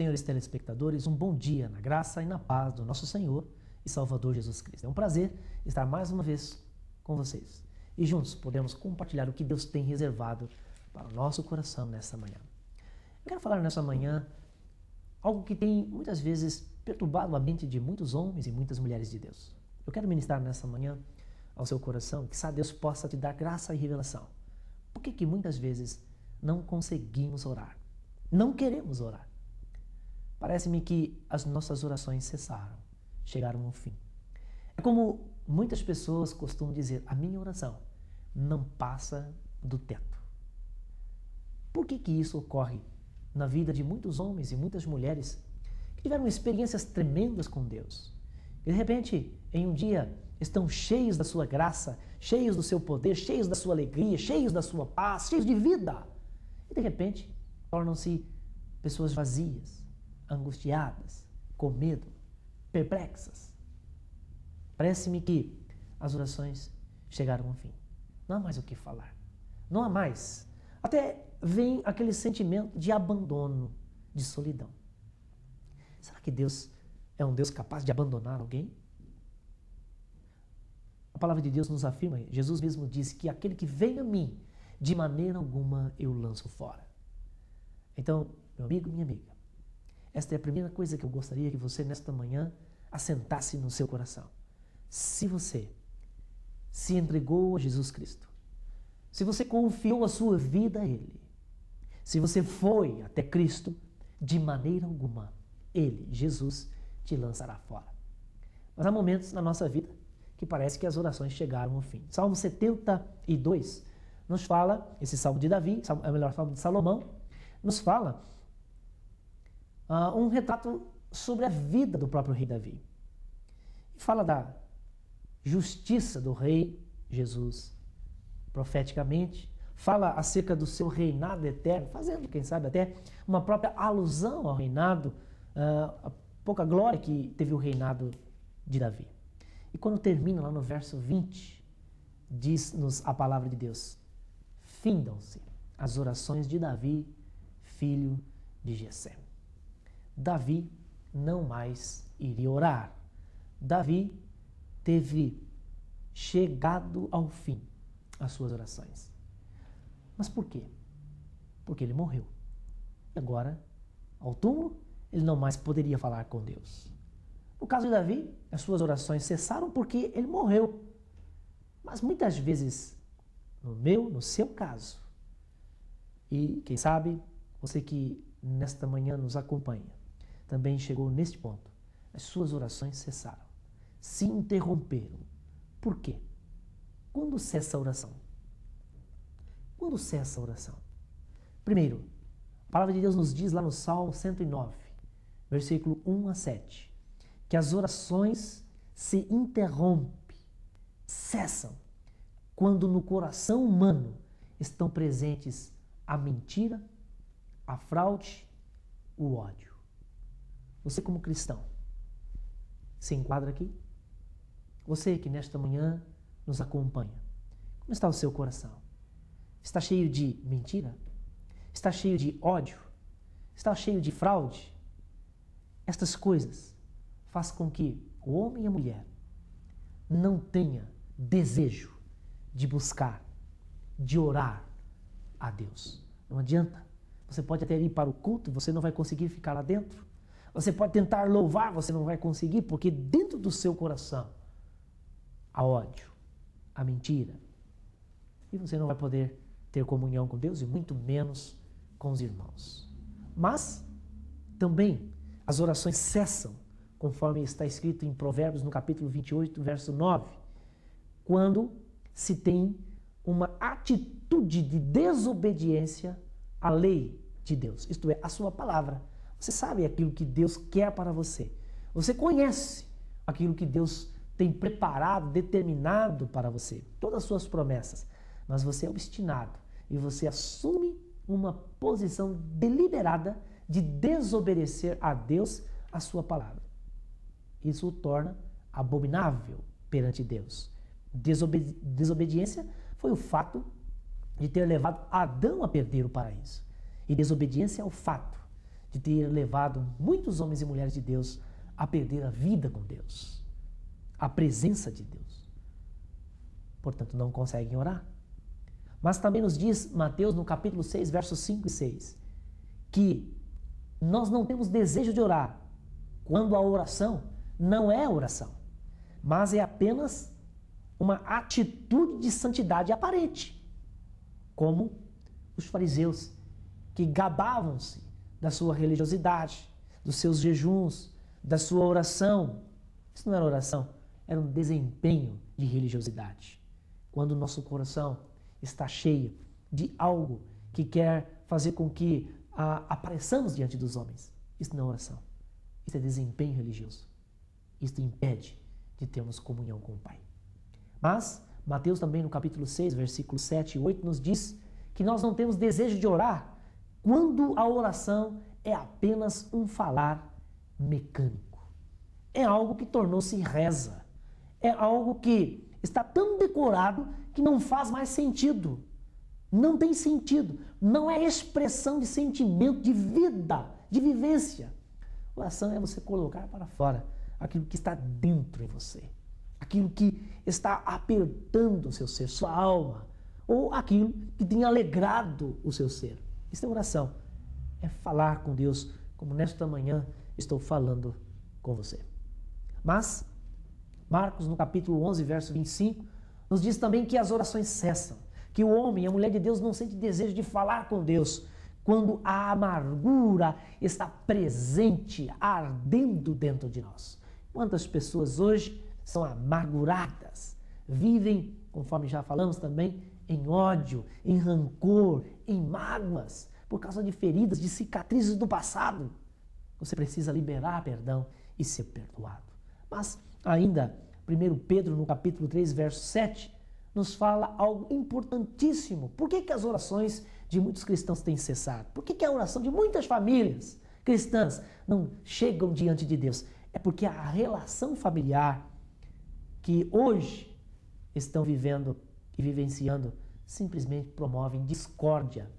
Senhores telespectadores, um bom dia na graça e na paz do nosso Senhor e Salvador Jesus Cristo. É um prazer estar mais uma vez com vocês e juntos podemos compartilhar o que Deus tem reservado para o nosso coração nessa manhã. Eu quero falar nessa manhã algo que tem muitas vezes perturbado a mente de muitos homens e muitas mulheres de Deus. Eu quero ministrar nessa manhã ao seu coração que sabe Deus possa te dar graça e revelação. Por que muitas vezes não conseguimos orar? Não queremos orar. Parece-me que as nossas orações cessaram, chegaram ao fim. É como muitas pessoas costumam dizer, a minha oração não passa do teto. Por que isso ocorre na vida de muitos homens e muitas mulheres que tiveram experiências tremendas com Deus? E de repente, em um dia, estão cheios da sua graça, cheios do seu poder, cheios da sua alegria, cheios da sua paz, cheios de vida. E de repente, tornam-se pessoas vazias, angustiadas, com medo, perplexas. Parece-me que as orações chegaram ao fim. Não há mais o que falar. Não há mais. Até vem aquele sentimento de abandono, de solidão. Será que Deus é um Deus capaz de abandonar alguém? A palavra de Deus nos afirma, Jesus mesmo disse que aquele que vem a mim, de maneira alguma eu lanço fora. Então, meu amigo, minha amiga, esta é a primeira coisa que eu gostaria que você, nesta manhã, assentasse no seu coração. Se você se entregou a Jesus Cristo, se você confiou a sua vida a Ele, se você foi até Cristo, de maneira alguma, Ele, Jesus, te lançará fora. Mas há momentos na nossa vida que parece que as orações chegaram ao fim. Salmo 72 nos fala, esse salmo de Davi, é o melhor salmo de Salomão, nos fala um retrato sobre a vida do próprio rei Davi. E fala da justiça do rei Jesus, profeticamente, fala acerca do seu reinado eterno, fazendo, quem sabe, até uma própria alusão ao reinado, a pouca glória que teve o reinado de Davi. E quando termina lá no verso 20, diz-nos a palavra de Deus, findam-se as orações de Davi, filho de Jessé. Davi não mais iria orar. Davi teve chegado ao fim as suas orações. Mas por quê? Porque ele morreu. E agora, ao túmulo, ele não mais poderia falar com Deus. No caso de Davi, as suas orações cessaram porque ele morreu. Mas muitas vezes, no seu caso, e quem sabe, você que nesta manhã nos acompanha, também chegou neste ponto. As suas orações cessaram, se interromperam. Por quê? Quando cessa a oração? Quando cessa a oração? Primeiro, a palavra de Deus nos diz lá no Salmo 109, versículo 1 a 7, que as orações se interrompem, cessam, quando no coração humano estão presentes a mentira, a fraude, o ódio. Você como cristão, se enquadra aqui? Você que nesta manhã nos acompanha, como está o seu coração? Está cheio de mentira? Está cheio de ódio? Está cheio de fraude? Estas coisas fazem com que o homem e a mulher não tenha desejo de buscar, de orar a Deus. Não adianta. Você pode até ir para o culto, você não vai conseguir ficar lá dentro. Você pode tentar louvar, você não vai conseguir, porque dentro do seu coração há ódio, há mentira. E você não vai poder ter comunhão com Deus e muito menos com os irmãos. Mas também as orações cessam, conforme está escrito em Provérbios no capítulo 28, verso 9, quando se tem uma atitude de desobediência à lei de Deus, isto é, a sua palavra. Você sabe aquilo que Deus quer para você. Você conhece aquilo que Deus tem preparado, determinado para você. Todas as suas promessas. Mas você é obstinado e você assume uma posição deliberada de desobedecer a Deus, a sua palavra. Isso o torna abominável perante Deus. Desobediência foi o fato de ter levado Adão a perder o paraíso. E desobediência é o fato de ter levado muitos homens e mulheres de Deus a perder a vida com Deus, a presença de Deus. Portanto, não conseguem orar. Mas também nos diz Mateus, no capítulo 6, versos 5 e 6, que nós não temos desejo de orar quando a oração não é oração, mas é apenas uma atitude de santidade aparente, como os fariseus, que gabavam-se da sua religiosidade, dos seus jejuns, da sua oração. Isso não era oração, era um desempenho de religiosidade. Quando o nosso coração está cheio de algo que quer fazer com que apareçamos diante dos homens, isso não é oração, isso é desempenho religioso. Isso impede de termos comunhão com o Pai. Mas Mateus também no capítulo 6, versículos 7 e 8 nos diz que nós não temos desejo de orar quando a oração é apenas um falar mecânico. É algo que tornou-se reza. É algo que está tão decorado que não faz mais sentido. Não tem sentido. Não é expressão de sentimento, de vida, de vivência. Oração é você colocar para fora aquilo que está dentro de você. Aquilo que está apertando o seu ser, sua alma. Ou aquilo que tem alegrado o seu ser. Isso é oração. É falar com Deus, como nesta manhã estou falando com você. Mas Marcos, no capítulo 11, verso 25, nos diz também que as orações cessam, que o homem, a mulher de Deus não sente desejo de falar com Deus quando a amargura está presente, ardendo dentro de nós. Quantas pessoas hoje são amarguradas, vivem, conforme já falamos também, em ódio, em rancor, em mágoas, por causa de feridas, de cicatrizes do passado. Você precisa liberar perdão e ser perdoado. Mas ainda, 1 Pedro, no capítulo 3, verso 7, nos fala algo importantíssimo. Por que as orações de muitos cristãos têm cessado? Por que a oração de muitas famílias cristãs não chegam diante de Deus? É porque a relação familiar que hoje estão vivendo e vivenciando simplesmente promovem discórdia.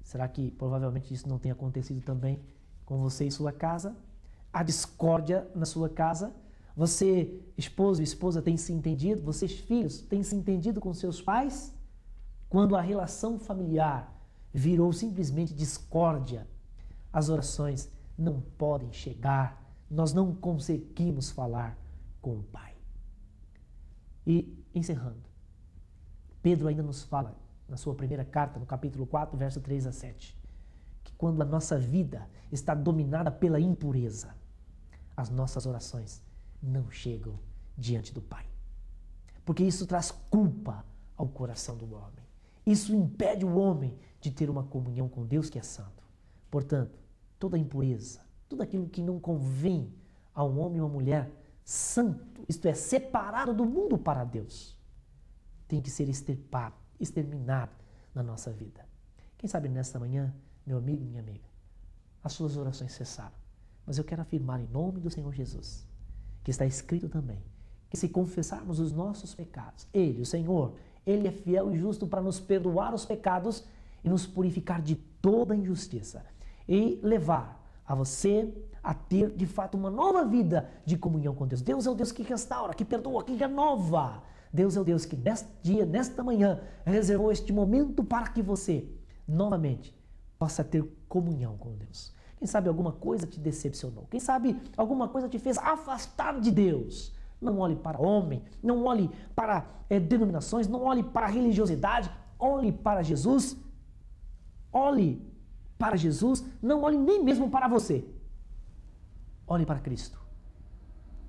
Será que provavelmente isso não tem acontecido também com você em sua casa? A discórdia na sua casa? Você, esposo e esposa, tem se entendido? Vocês, filhos, têm se entendido com seus pais? Quando a relação familiar virou simplesmente discórdia, as orações não podem chegar, nós não conseguimos falar com o Pai. E, encerrando, Pedro ainda nos fala, na sua primeira carta, no capítulo 4, verso 3 a 7, que quando a nossa vida está dominada pela impureza, as nossas orações não chegam diante do Pai. Porque isso traz culpa ao coração do homem. Isso impede o homem de ter uma comunhão com Deus que é santo. Portanto, toda impureza, tudo aquilo que não convém a um homem ou uma mulher santo, isto é, separado do mundo para Deus, tem que ser extirpado, exterminado na nossa vida. Quem sabe nesta manhã, meu amigo, minha amiga, as suas orações cessaram. Mas eu quero afirmar em nome do Senhor Jesus, que está escrito também, que se confessarmos os nossos pecados, Ele, o Senhor, Ele é fiel e justo para nos perdoar os pecados e nos purificar de toda injustiça e levar a você a ter de fato uma nova vida de comunhão com Deus. Deus é o Deus que restaura, que perdoa, que renova. Deus é o Deus que neste dia, nesta manhã, reservou este momento para que você, novamente, possa ter comunhão com Deus. Quem sabe alguma coisa te decepcionou. Quem sabe alguma coisa te fez afastar de Deus. Não olhe para homem, não olhe para denominações, não olhe para a religiosidade. Olhe para Jesus. Olhe para Jesus, não olhe nem mesmo para você. Olhe para Cristo.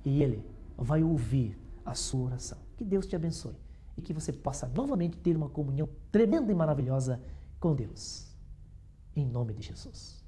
E Ele vai ouvir a sua oração. Que Deus te abençoe e que você possa novamente ter uma comunhão tremenda e maravilhosa com Deus. Em nome de Jesus.